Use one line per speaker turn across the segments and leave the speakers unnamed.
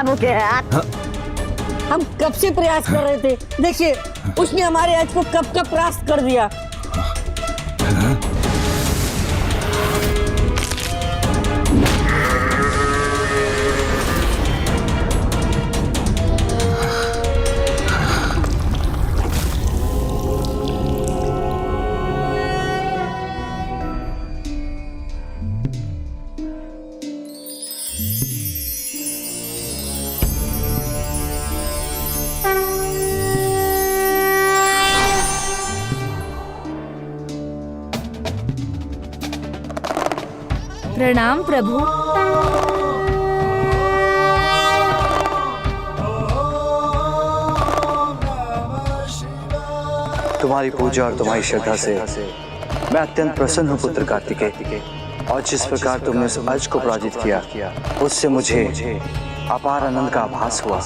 इंसानों के हाथ।
हम कब से प्रयास कर रहे थे, देखिए उसने हमारे आज को कब का परास्त कर दिया।
प्रणाम प्रभु।
तुम्हारी पूजा और तुम्हारी श्रद्धा से मैं अत्यंत प्रसन्न हूँ पुत्र कार्तिकेय। और जिस प्रकार तुमने उस अज को पराजित किया उससे मुझे अपार आनंद का आभास हुआ।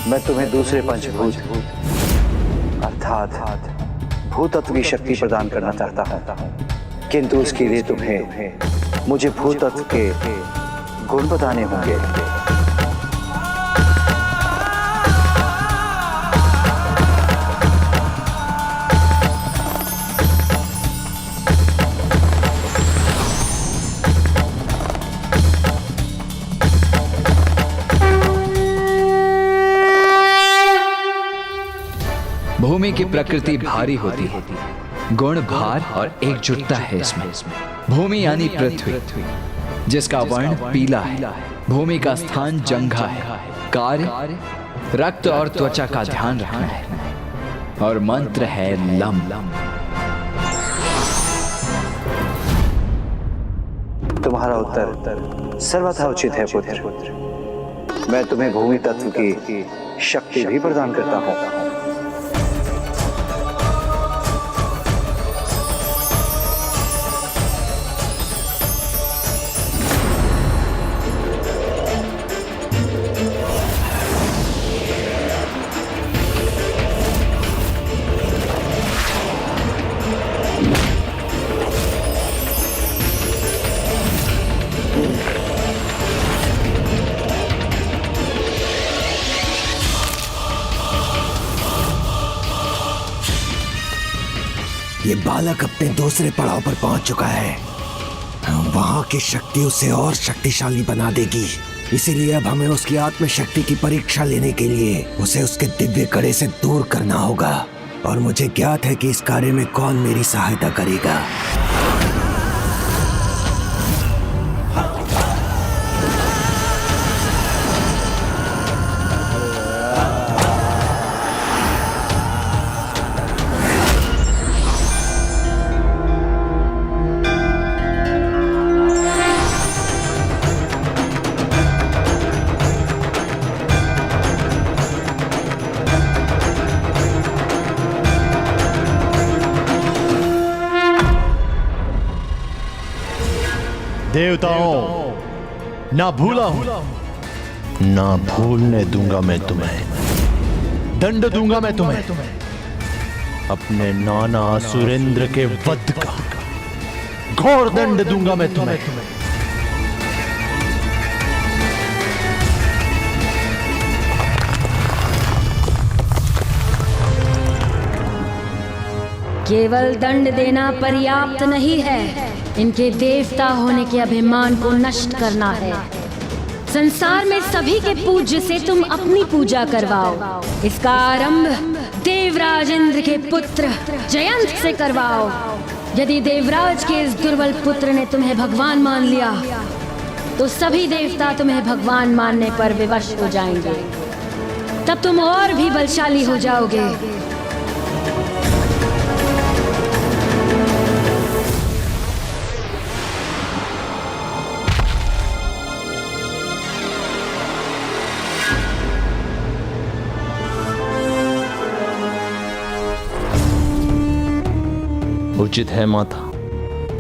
मैं तुम्हें दूसरे पंचभूत अर्थात भूतत्व की शक्ति प्रदान करना चाहता हूं, किंतु उसके लिए तुम्हें मुझे भूतत्व के गुण बताने होंगे।
भूमि की प्रकृति भारी होती है, गुण भार और एकजुटता है इसमें। भूमि यानी पृथ्वी, जिसका वर्ण पीला है। भूमि का स्थान जंघा है। कार्य रक्त और त्वचा का ध्यान रखना है और मंत्र है लम।
तुम्हारा उत्तर सर्वथा उचित है पुत्र। मैं तुम्हें भूमि तत्व की शक्ति भी प्रदान करता हूं।
ये बालक अपने दूसरे पड़ाव पर पहुंच चुका है। वहां की शक्ति उसे और शक्तिशाली बना देगी। इसीलिए अब हमें उसकी आत्म शक्ति की परीक्षा लेने के लिए उसे उसके दिव्य कड़े से दूर करना होगा। और मुझे ज्ञात है कि इस कार्य में कौन मेरी सहायता करेगा।
देवताओं, ना भूला हूं, ना भूलने दूंगा मैं तुम्हें। दंड दूंगा मैं तुम्हें अपने नाना असुरेंद्र के वध का। घोर दंड दूंगा मैं तुम्हें।
केवल दंड देना पर्याप्त नहीं है, इनके देवता होने के अभिमान को नष्ट करना है। संसार में सभी के पूज्य से तुम अपनी पूजा करवाओ। इसका आरंभ देवराज इंद्र के पुत्र जयंत से करवाओ। यदि देवराज के इस दुर्बल पुत्र ने तुम्हें भगवान मान लिया तो सभी देवता तुम्हें भगवान मानने पर विवश हो जाएंगे। तब तुम और भी बलशाली हो जाओगे।
उचित है माता,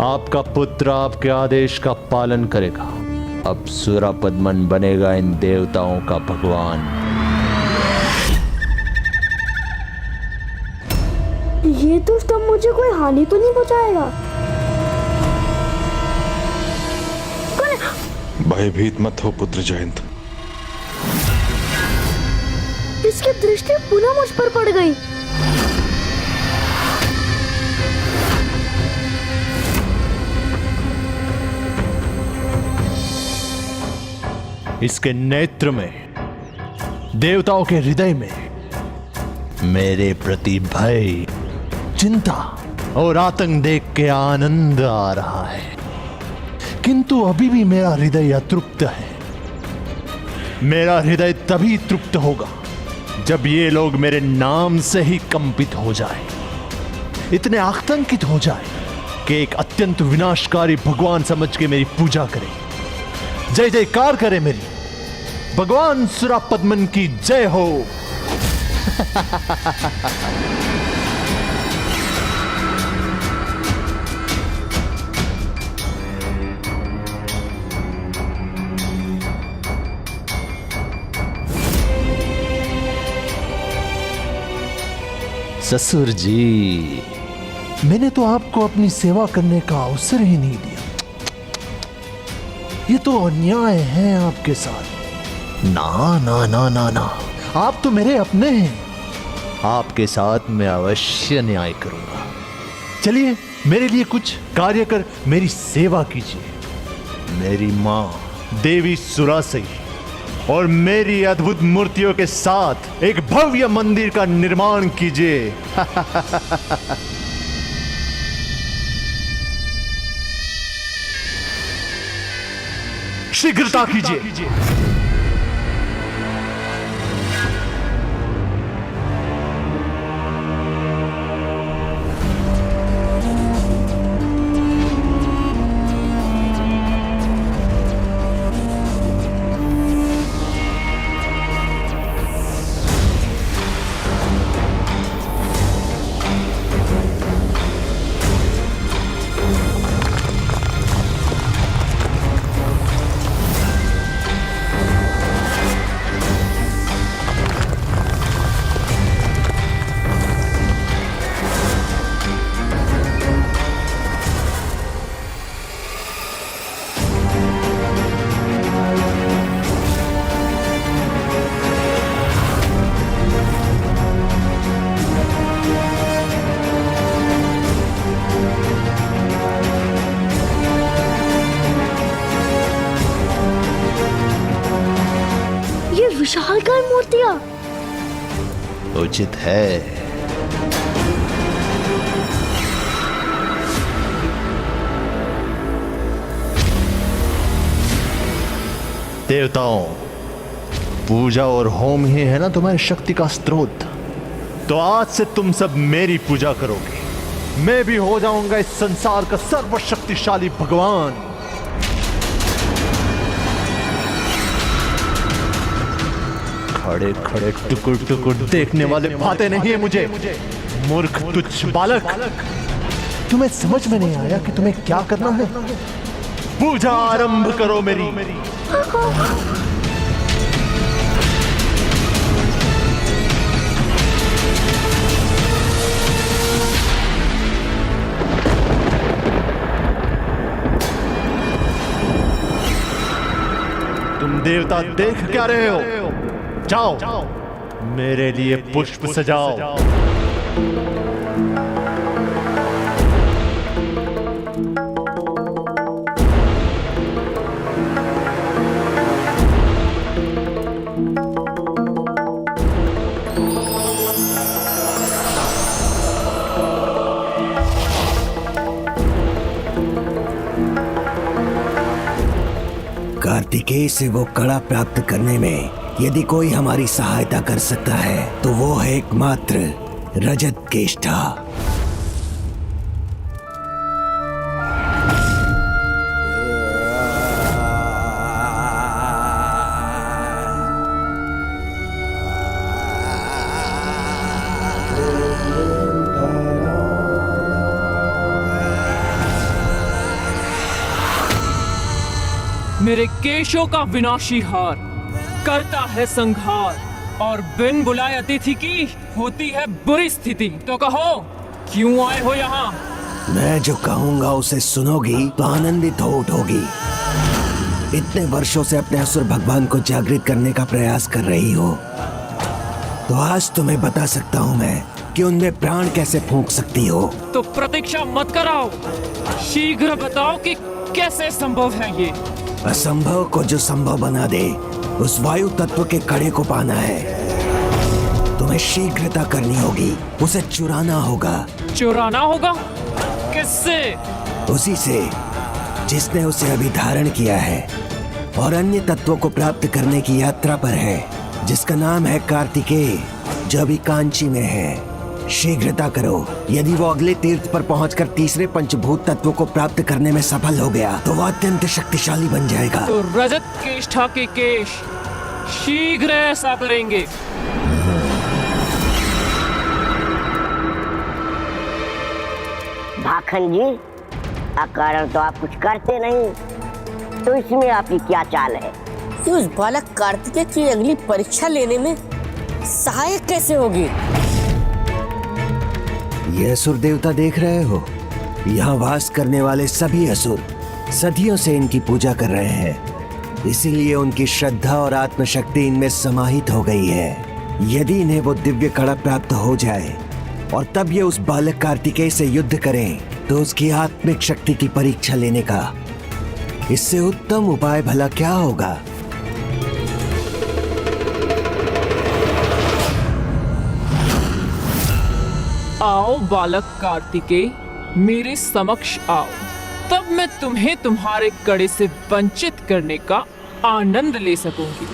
आपका पुत्र आपके आदेश का पालन करेगा। अब सुरापद्मन बनेगा इन देवताओं का भगवान।
ये दुष्ट अब मुझे कोई हानि तो नहीं पहुंचाएगा?
भयभीत मत हो पुत्र जयंत।
इसकी दृष्टि पुनः मुझ पर पड़ गई।
इसके नेत्र में, देवताओं के हृदय में मेरे प्रति भय, चिंता और आतंक देख के आनंद आ रहा है। किंतु अभी भी मेरा हृदय अतृप्त है। मेरा हृदय तभी तृप्त होगा जब ये लोग मेरे नाम से ही कंपित हो जाए, इतने आतंकित हो जाए कि एक अत्यंत विनाशकारी भगवान समझ के मेरी पूजा करें, जय जयकार करे मेरी। भगवान सुरापद्मन की जय हो। ससुर जी, मैंने तो आपको अपनी सेवा करने का अवसर ही नहीं दिया। ये तो अन्याय है आपके साथ। ना ना ना ना ना, आप तो मेरे अपने हैं। आपके साथ मैं अवश्य न्याय करूंगा। चलिए, मेरे लिए कुछ कार्य कर मेरी सेवा कीजिए। मेरी मां देवी सुरासई और मेरी अद्भुत मूर्तियों के साथ एक भव्य मंदिर का निर्माण कीजिए। शीघ्रता कीजिए।
विशालकाय मूर्तियां
उचित है। देवताओं, पूजा और होम ही है ना तुम्हारी शक्ति का स्रोत। तो आज से तुम सब मेरी पूजा करोगे। मैं भी हो जाऊंगा इस संसार का सर्वशक्तिशाली भगवान। खड़े खड़े टुकुर टुकुर देखने वाले भाते नहीं है मुझे। मूर्ख तुच्छ बालक, तुम्हें समझ में नहीं आया कि तुम्हें क्या करना है? पूजा आरंभ करो मेरी। तुम देवता देख क्या रहे हो? जाओ, मेरे लिए पुष्प सजाओ।
कार्तिकेय से वो कड़ा प्राप्त करने में यदि कोई हमारी सहायता कर सकता है तो वो है एकमात्र रजत केष्ठा।
मेरे केशों का विनाशी हार करता है संहार, और बिन बुलाए अतिथि की होती है बुरी स्थिति। तो कहो क्यों आए हो यहाँ?
मैं जो कहूंगा उसे सुनोगी तो आनंदित हो उठोगी। इतने वर्षों से अपने असुर भगवान को जागृत करने का प्रयास कर रही हो, तो आज तुम्हें बता सकता हूँ मैं कि उनमें प्राण कैसे फूंक सकती हो।
तो प्रतीक्षा मत कराओ, शीघ्र बताओ कि कैसे संभव है ये।
असंभव को जो संभव बना दे, उस वायु तत्व के कड़े को पाना है। तुम्हें शीघ्रता करनी होगी, उसे चुराना होगा।
चुराना होगा? किससे?
उसी से जिसने उसे अभी धारण किया है और अन्य तत्वों को प्राप्त करने की यात्रा पर है, जिसका नाम है कार्तिकेय, जो अभी कांची में है। शीघ्रता करो। यदि वो अगले तीर्थ पर पहुंचकर तीसरे पंचभूत तत्वों को प्राप्त करने में सफल हो गया तो वह अत्यंत शक्तिशाली बन जाएगा।
तो रजत केष्ठा के केश शीघ्र ऐसा करेंगे।
भाखन जी, अकारण तो आप कुछ करते नहीं, तो इसमें आपकी क्या चाल है?
कि उस बालक कार्तिकेय की अगली परीक्षा लेने में सहायक कैसे होगी?
ये असुर देवता देख रहे हो? यहाँ वास करने वाले सभी असुर सदियों से इनकी पूजा कर रहे हैं, इसीलिए उनकी श्रद्धा और आत्मशक्ति इनमें समाहित हो गई है। यदि इन्हें वो दिव्य कड़ा प्राप्त हो जाए और तब ये उस बालक कार्तिकेय से युद्ध करें, तो उसकी आत्मिक शक्ति की परीक्षा लेने का इससे उत्तम उपाय भला क्या होगा?
आओ बालक कार्तिकेय, मेरे समक्ष आओ, तब मैं तुम्हें तुम्हारे कड़े से वंचित करने का आनंद ले सकूंगी।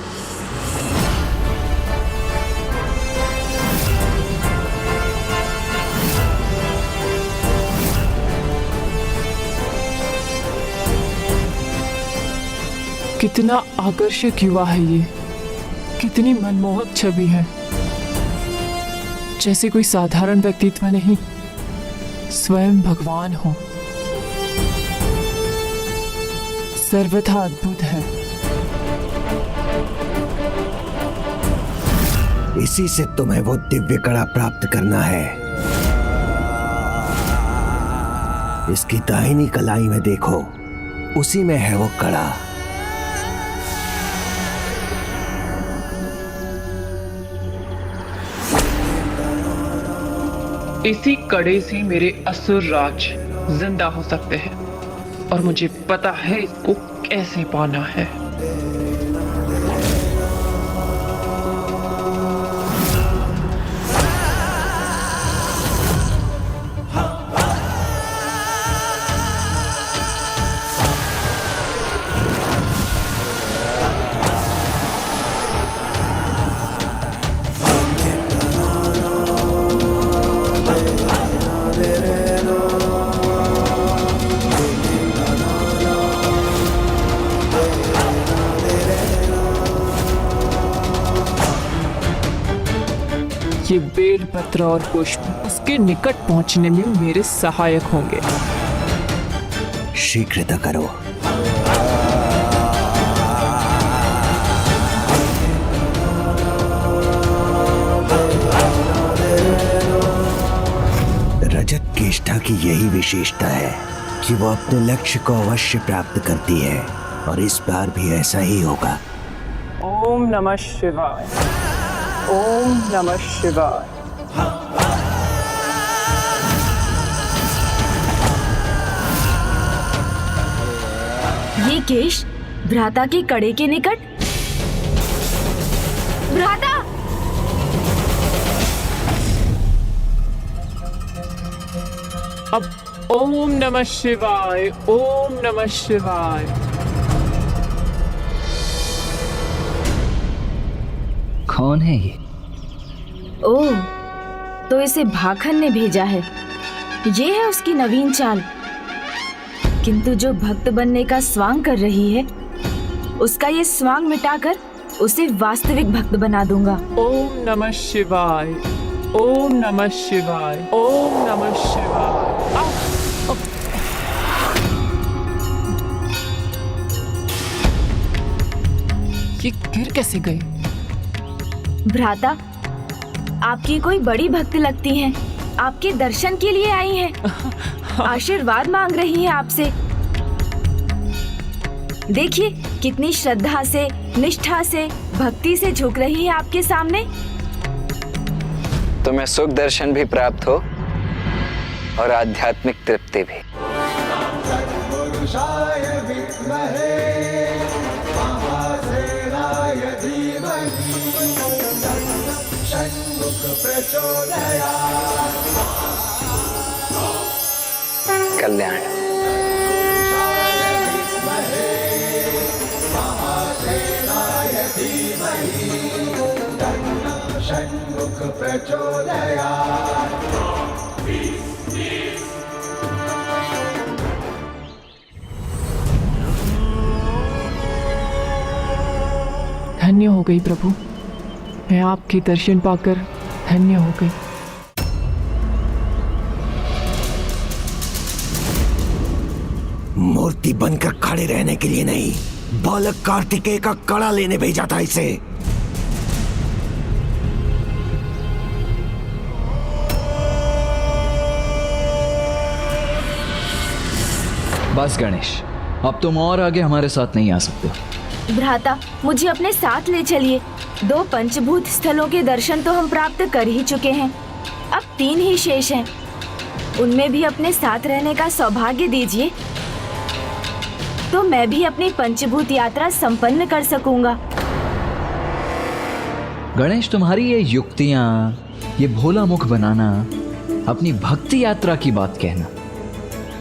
कितना आकर्षक युवा है ये, कितनी मनमोहक छवि है। जैसे कोई साधारण व्यक्तित्व नहीं, स्वयं भगवान हो। सर्वथा अद्भुत है।
इसी से तुम्हें वो दिव्य कड़ा प्राप्त करना है। इसकी दाहिनी कलाई में देखो, उसी में है वो कड़ा।
इसी कड़े से मेरे असुर राज जिंदा हो सकते हैं, और मुझे पता है इसको कैसे पाना है। ये बेल पत्र और पुष्प उसके निकट पहुंचने में मेरे सहायक होंगे।
शीघ्रता करो। रजत केष्ठा की यही विशेषता है कि वो अपने लक्ष्य को अवश्य प्राप्त करती है, और इस बार भी ऐसा ही होगा।
ओम नमः शिवाय, ओम नमः शिवाय।
ये केश भ्राता के कड़े के निकट। भ्राता!
अब ओम नमः शिवाय, ओम नमः शिवाय।
कौन है ये?
ओह, तो इसे भाखन ने भेजा है। ये है उसकी नवीन चाल। किंतु जो भक्त बनने का स्वांग कर रही है, उसका ये स्वांग मिटाकर उसे वास्तविक भक्त बना दूंगा।
ओम नमः शिवाय, ओम नमः शिवाय, ओम नमः शिवाय। ये गिर कैसे गए?
भ्राता, आपकी कोई बड़ी भक्त लगती हैं। आपके दर्शन के लिए आई हैं। आशीर्वाद मांग रही हैं आपसे। देखिए कितनी श्रद्धा से, निष्ठा से, भक्ति से झुक रही है आपके सामने।
तुम्हें सुख दर्शन भी प्राप्त हो और आध्यात्मिक तृप्ति भी। कल्याण।
धन्य हो गई प्रभु, मैं आपके दर्शन पाकर धन्य हो गई।
मूर्ति बनकर खड़े रहने के लिए नहीं, बालक कार्तिकेय का कड़ा लेने भेजा था इसे।
बस गणेश, अब तुम और आगे हमारे साथ नहीं आ सकते।
भ्राता, मुझे अपने साथ ले चलिए। 2 पंचभूत स्थलों के दर्शन तो हम प्राप्त कर ही चुके हैं, अब 3 ही शेष हैं। उनमें भी अपने साथ रहने का सौभाग्य दीजिए, तो मैं भी अपनी पंचभूत यात्रा संपन्न कर सकूंगा।
गणेश, तुम्हारी ये युक्तियां, ये भोला मुख बनाना, अपनी भक्ति यात्रा की बात कहना,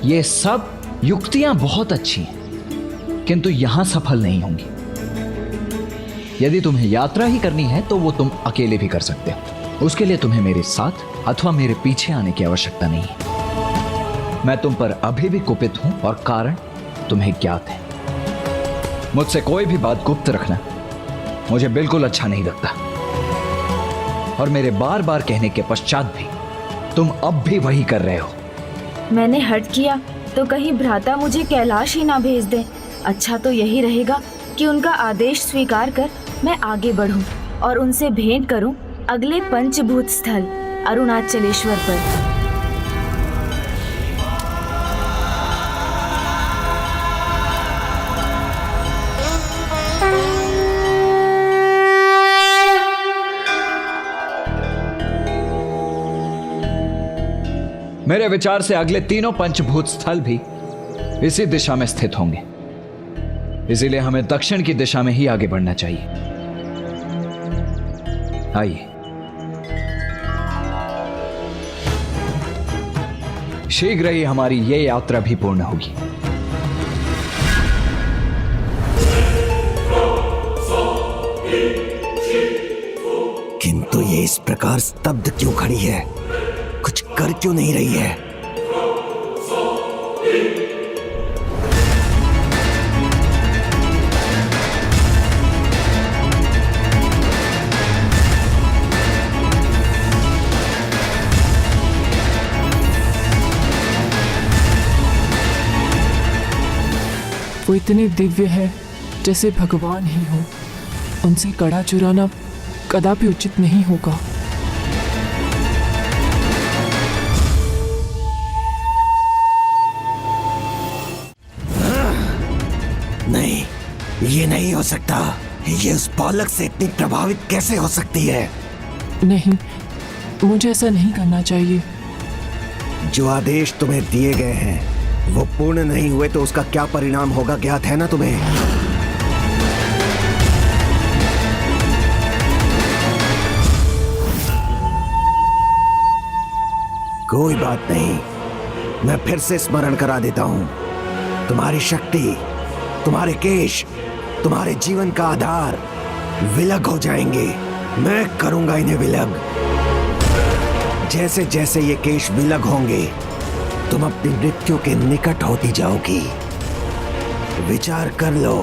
ये सब युक्तियां बहुत अच्छी हैं, किंतु यहां सफल नहीं होंगी। यदि तुम्हें यात्रा ही करनी है तो वो तुम अकेले भी कर सकते हो। उसके लिए तुम्हें मेरे साथ अथवा मेरे पीछे आने की आवश्यकता नहीं है। मैं तुम पर अभी भी कुपित हूं और कारण तुम्हें ज्ञात है। मुझसे कोई भी बात गुप्त रखना मुझे बिल्कुल अच्छा नहीं लगता, और मेरे बार बार कहने के पश्चात भी तुम अब भी वही कर रहे हो।
मैंने हट किया तो कहीं भ्राता मुझे कैलाश ही ना भेज दे। अच्छा तो यही रहेगा कि उनका आदेश स्वीकार कर मैं आगे बढ़ूं और उनसे भेंट करूं अगले पंचभूत स्थल अरुणाचलेश्वर पर।
मेरे विचार से अगले 3 पंचभूत स्थल भी इसी दिशा में स्थित होंगे, इसीलिए हमें दक्षिण की दिशा में ही आगे बढ़ना चाहिए। आइए, शीघ्र ही हमारी ये यात्रा भी पूर्ण होगी।
किंतु ये इस प्रकार स्तब्ध क्यों खड़ी है? कुछ कर क्यों नहीं रही है?
वो इतने दिव्य है जैसे भगवान ही हो। उनसे कड़ा चुराना कदापि उचित नहीं होगा।
नहीं, ये नहीं हो सकता। ये उस बालक से इतनी प्रभावित कैसे हो सकती है?
नहीं, मुझे ऐसा नहीं करना चाहिए।
जो आदेश तुम्हें दिए गए हैं वो पूर्ण नहीं हुए तो उसका क्या परिणाम होगा ज्ञात है ना तुम्हें? कोई बात नहीं, मैं फिर से स्मरण करा देता हूं। तुम्हारी शक्ति, तुम्हारे केश, तुम्हारे जीवन का आधार विलग हो जाएंगे। मैं करूंगा इन्हें विलग। जैसे जैसे ये केश विलग होंगे तुम अपनी मृत्यु के निकट होती जाओगी। विचार कर लो।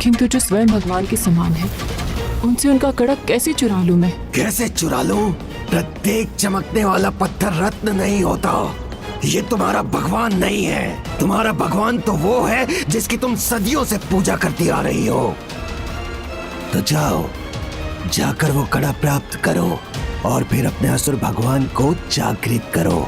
किंतु किंतु जो स्वयं भगवान के समान है, उनसे उनका कड़क कैसे चुरा लूं मैं?
कैसे चुरा लूं? प्रत्येक चमकने वाला पत्थर रत्न नहीं होता। ये तुम्हारा भगवान नहीं है। तुम्हारा भगवान तो वो है जिसकी तुम सदियों से पूजा करती आ रही हो। तो जाओ, जाकर वो कड़ा प्राप्त करो और फिर अपने असुर भगवान को जागृत करो।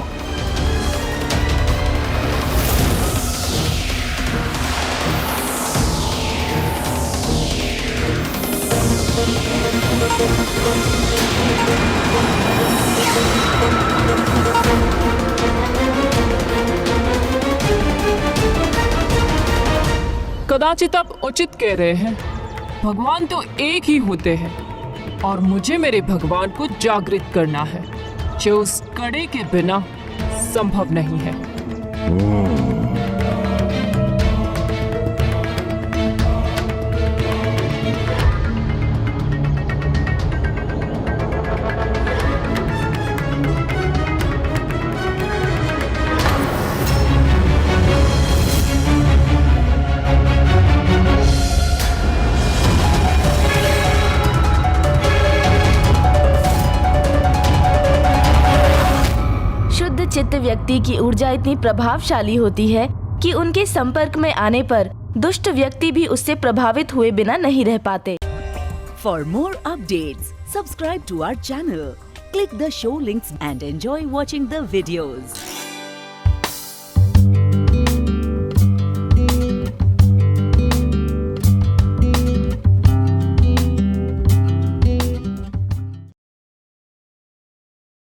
कदाचित आप उचित कह रहे हैं। भगवान तो एक ही होते हैं और मुझे मेरे भगवान को जागृत करना है, जो उस कड़े के बिना संभव नहीं है।
चित्त व्यक्ति की ऊर्जा इतनी प्रभावशाली होती है कि उनके संपर्क में आने पर दुष्ट व्यक्ति भी उससे प्रभावित हुए बिना नहीं रह पाते।
For more updates, subscribe to our channel, click the show links and enjoy watching the videos.